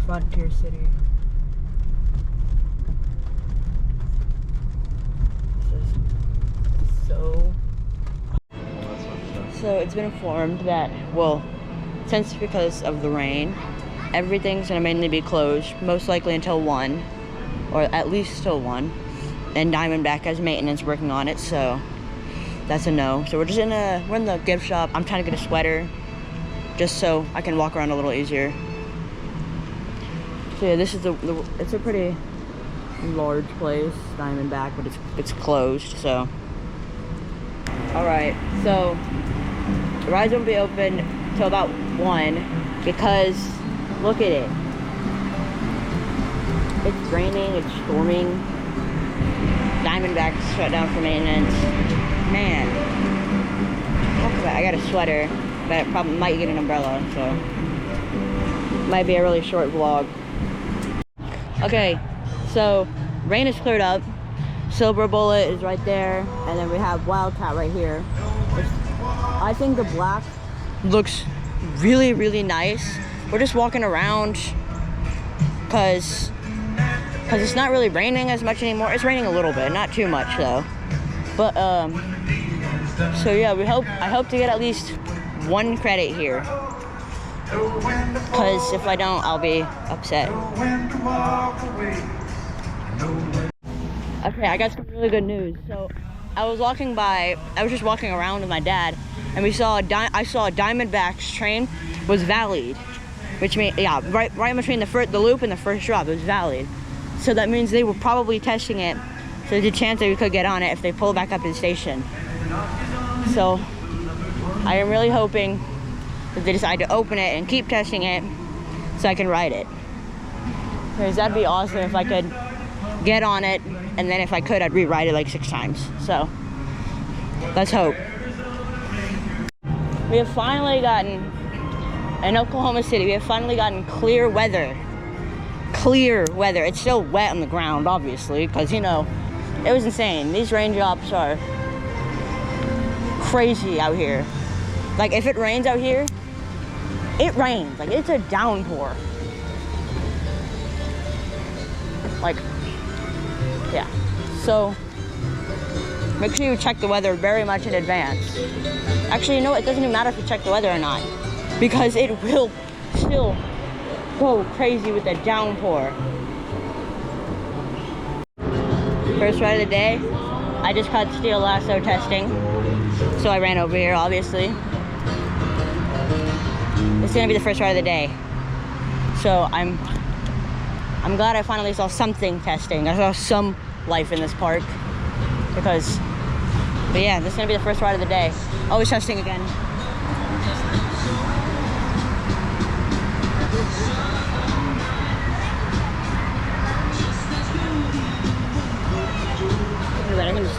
Frontier City. This is so it's been informed that, well, since because of the rain, everything's gonna mainly be closed, most likely until 1, or at least till 1. And Diamondback has maintenance working on it, so that's a no. So we're in the gift shop. I'm trying to get a sweater, just so I can walk around a little easier. So yeah, this is it's a pretty large place, Diamondback, but it's closed, so. Alright, so the rides won't be open till about 1 because look at it. It's raining, it's storming. Diamondback's shut down for maintenance. Man, I got a sweater, but I probably might get an umbrella, so might be a really short vlog. Okay, so rain is cleared up. Silver Bullet is right there, and then we have Wildcat right here. I think the black looks really, really nice. We're just walking around because it's not really raining as much anymore. It's raining a little bit, not too much though. But so yeah, I hope to get at least 1 credit here. Because if I don't, I'll be upset. Okay, I got some really good news. So I was just walking around with my dad, and I saw a Diamondback's train was valid, which means, yeah, right between the loop and the first drop, it was valid. So that means they were probably testing it, so there's a chance that we could get on it if they pull back up to the station. So I am really hoping that they decide to open it and keep testing it so I can ride it. Because that'd be awesome if I could get on it, and then if I could, I'd rewrite it like 6 times. So let's hope. We have finally gotten, in Oklahoma City, we have finally gotten clear weather. Clear weather. It's still wet on the ground, obviously, because, you know, it was insane. These raindrops are crazy out here. Like, if it rains out here, it rains. Like, it's a downpour. Like, yeah. So, make sure you check the weather very much in advance. Actually, you know what? It doesn't even matter if you check the weather or not, because it will still go crazy with the downpour. First ride of the day, I just caught steel lasso testing, so I ran over here, obviously. It's gonna be the first ride of the day, so I'm glad I finally saw something testing. I saw some life in this park, but yeah, this is gonna be the first ride of the day. Always testing again. I can just...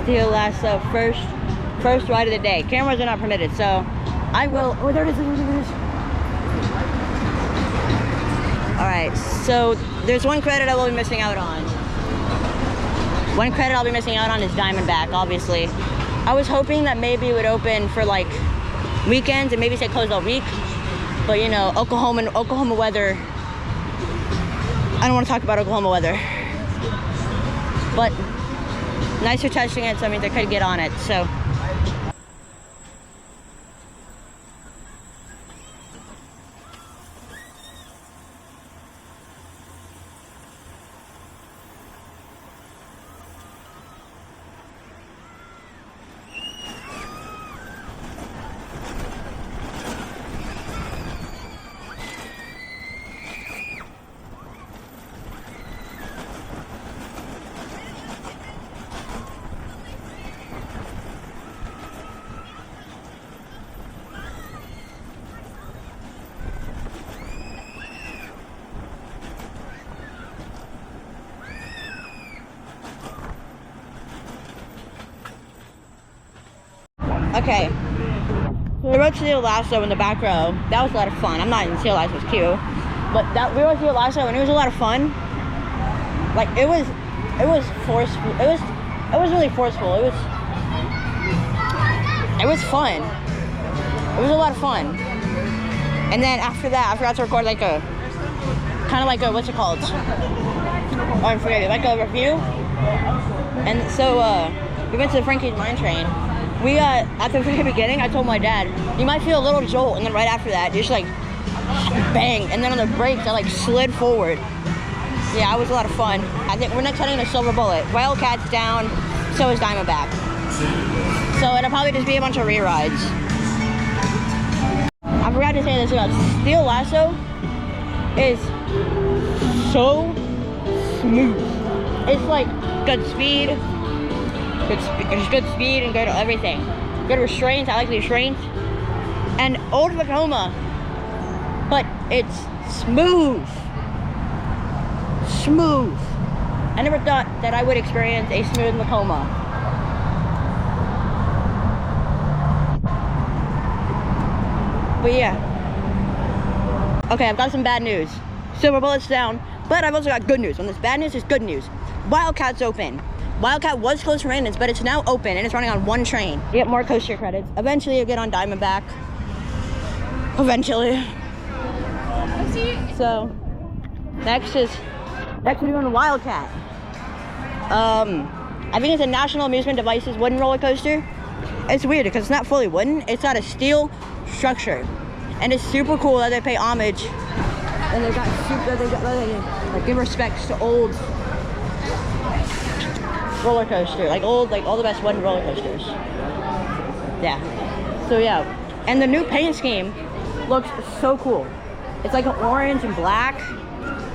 Steel lasso, first ride of the day. Cameras are not permitted, so I will. Oh, there it is. All right, so there's 1 credit I will be missing out on. 1 credit I'll be missing out on is Diamondback, obviously. I was hoping that maybe it would open for like weekends and maybe say closed all week, but you know, Oklahoma weather. I don't want to talk about Oklahoma weather, but nicer testing it, so I mean they could get on it. So. Okay, so we rode steel lasso in the back row. That was a lot of fun. I'm not in steel lasso, it was cute, but we rode steel lasso and it was a lot of fun. Like it was forceful. It was really forceful. It It was fun. It was a lot of fun. And then after that, I forgot to record like a, kind of like a, what's it called? Oh, I forget it, like a review. And so we went to the Frankie's Mine Train. We at the very beginning, I told my dad, you might feel a little jolt, and then right after that, just like bang, and then on the brakes, I like slid forward. Yeah, it was a lot of fun. I think we're next heading to Silver Bullet. Wildcat's down, so is Diamondback. So it'll probably just be a bunch of re-rides. I forgot to say this about Steel Lasso is so smooth. It's like good speed, there's good speed and good everything. Good restraints, I like the restraints. And Old Tacoma, but it's smooth. Smooth. I never thought that I would experience a smooth Tacoma. But yeah. Okay, I've got some bad news. Silver Bullet's down, but I've also got good news. When this bad news is good news. Wildcat's open. Wildcat was closed for maintenance, but it's now open and it's running on one train. You get more coaster credits. Eventually you'll get on Diamondback. Eventually. So, next we're doing Wildcat. I think it's a National Amusement Devices wooden roller coaster. It's weird because it's not fully wooden. It's got a steel structure. And it's super cool that they pay homage. And they give respects to old roller coaster, like all the best wooden roller coasters. Yeah. So yeah, and the new paint scheme looks so cool. It's like an orange and black.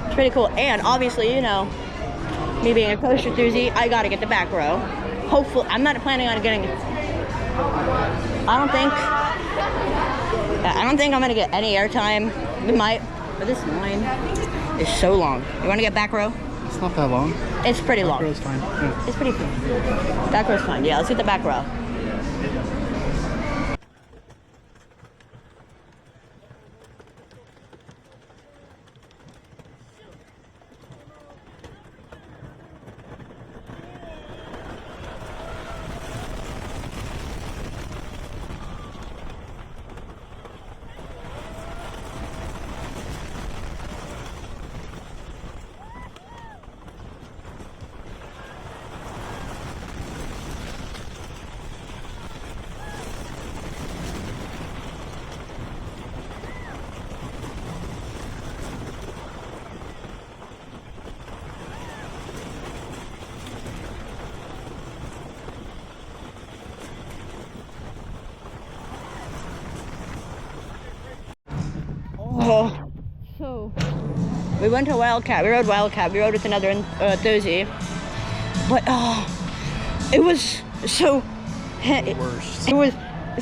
It's pretty cool. And obviously, you know, me being a coaster enthusiast, I gotta get the back row. Hopefully, I'm not planning on getting. I don't think I'm gonna get any airtime. We might, but this line is so long. You want to get back row? It's not that long. It's pretty long. Back row's fine. Yeah. It's pretty cool. Back row's fine. Yeah, let's get the back row. Oh, so we went to Wildcat. We rode Wildcat. We rode with another enthusiast. But it was so. The worst. It was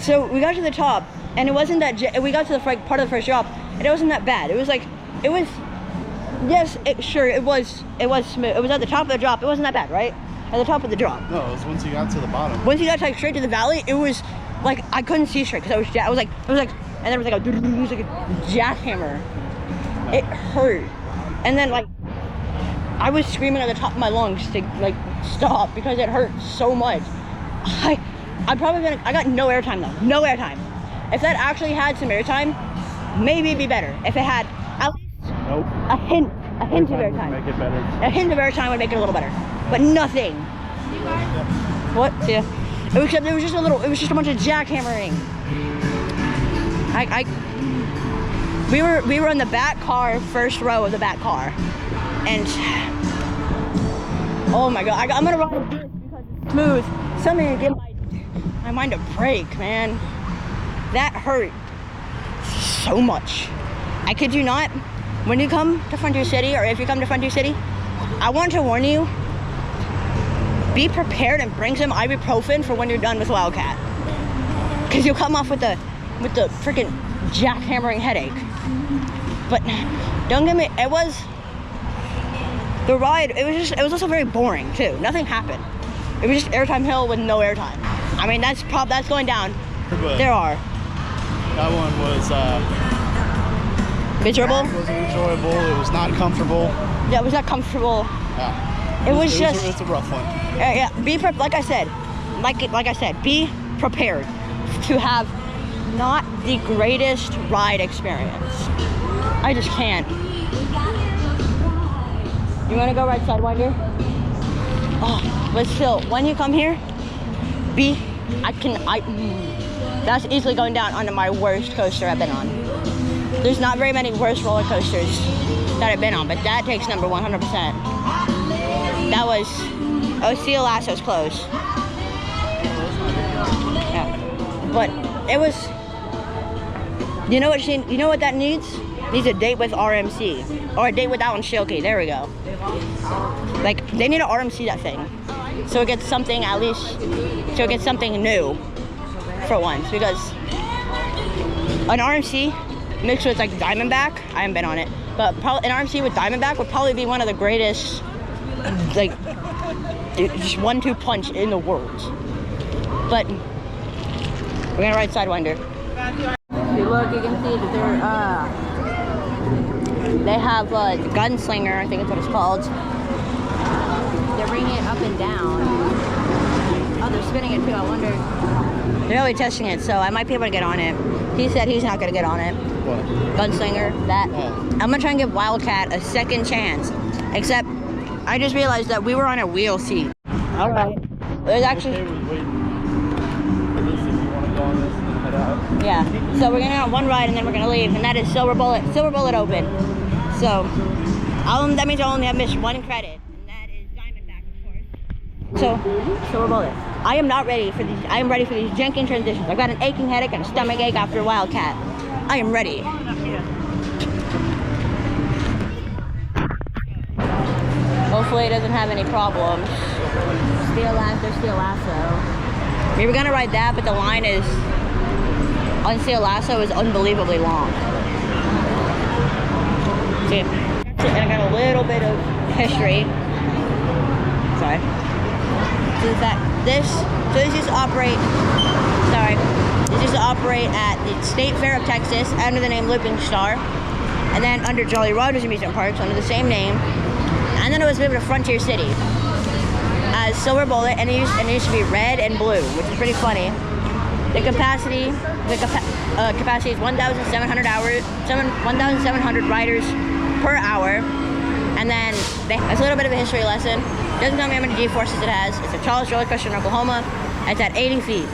so. We got to the top, and it wasn't that. We got to the part of the first drop, and it wasn't that bad. It was like, it was. Yes, it was. It was smooth. It was at the top of the drop. It wasn't that bad, right? At the top of the drop. No, it was once you got to the bottom. Once you got like straight to the valley, it was like I couldn't see straight because I was like, and there was like a jackhammer. It hurt, and then like I was screaming at the top of my lungs to like stop because it hurt so much. I got no airtime though, no airtime. If that actually had some airtime, maybe it'd be better. If it had at least a hint of airtime. Make it better. A hint of airtime would make it a little better, but nothing. What? Yeah. It was just a bunch of jackhammering. We were in the back car, first row of the back car, and oh my god, I'm gonna ride it because it's smooth. Something to give my mind a break, man. That hurt so much. I kid you not. When you come to Frontier City, or if you come to Frontier City, I want to warn you. Be prepared and bring some ibuprofen for when you're done with Wildcat, because you'll come off with the freaking jackhammering headache. But don't get me. The ride. It was also very boring too. Nothing happened. It was just airtime hill with no airtime. I mean, that's going down. But there are. That one was miserable. It wasn't enjoyable. It was not comfortable. Yeah, it was not comfortable. Yeah. It was a rough one. Yeah. Like I said, be prepared to have not the greatest ride experience. I just can't. You want to go ride Sidewinder? Oh, but still, when you come here, that's easily going down under my worst coaster I've been on. There's not very many worst roller coasters that I've been on, but that takes number 100%. That was, Sea Lasso's close. Yeah, but it was. You know what that needs? Needs a date with RMC or a date with Alan Shilkey. There we go. Like they need to RMC that thing, so it gets something at least. So it gets something new for once, because an RMC mixed with like Diamondback. I haven't been on it, but probably an RMC with Diamondback would probably be one of the greatest, like, just 1-2 punch in the world. But we're gonna ride Sidewinder. If you look, you can see that they have the Gunslinger, I think that's what it's called. They're bringing it up and down. Oh, they're spinning it too. I wonder. They're really testing it, so I might be able to get on it. He said he's not gonna get on it. What? Gunslinger, that. Oh. I'm gonna try and give Wildcat a second chance. Except, I just realized that we were on a wheel seat. All right. There's actually. Okay, we're waiting for this if you want to go on this and then head out. Yeah. So we're gonna go on one ride and then we're gonna leave, and that is Silver Bullet Open. So, that means I only have missed one credit, and that is Diamondback, of course. So, Silver Bullet. I am not ready for these. I am ready for these janking transitions. I've got an aching headache and a stomach ache after Wildcat. I am ready. Hopefully it doesn't have any problems. Steel Lasso. We were gonna ride that, but the line is on Steel Lasso is unbelievably long. See, and I got a little bit of history. Sorry. So this used to operate. Sorry. This used to operate at the State Fair of Texas under the name Looping Star, and then under Jolly Rogers Amusement Parks under the same name, and then it was moved to Frontier City as Silver Bullet, and it used to be red and blue, which is pretty funny. The capacity is 1,700 riders per hour, and then that's a little bit of a history lesson. It doesn't tell me how many G-forces it has. It's the tallest roller coaster in Oklahoma. It's at 80 feet.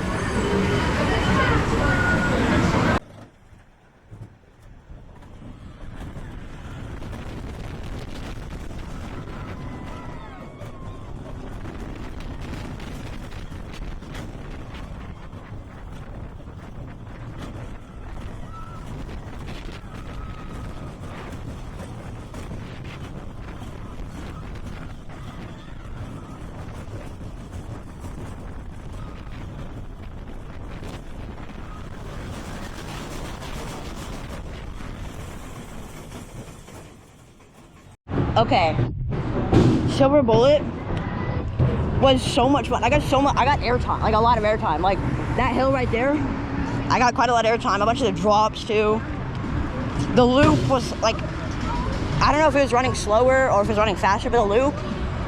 Okay, Silver Bullet was so much fun. I got airtime, like a lot of airtime. Like that hill right there, I got quite a lot of airtime. A bunch of the drops too. The loop was like, I don't know if it was running slower or if it was running faster, but the loop,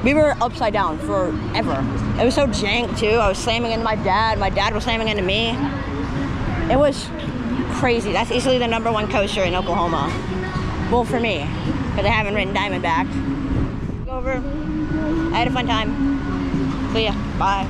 we were upside down forever. It was so jank too. I was slamming into my dad was slamming into me. It was crazy. That's easily the #1 coaster in Oklahoma. Well, for me, because I haven't ridden Diamondback. Over. I had a fun time. See ya. Bye.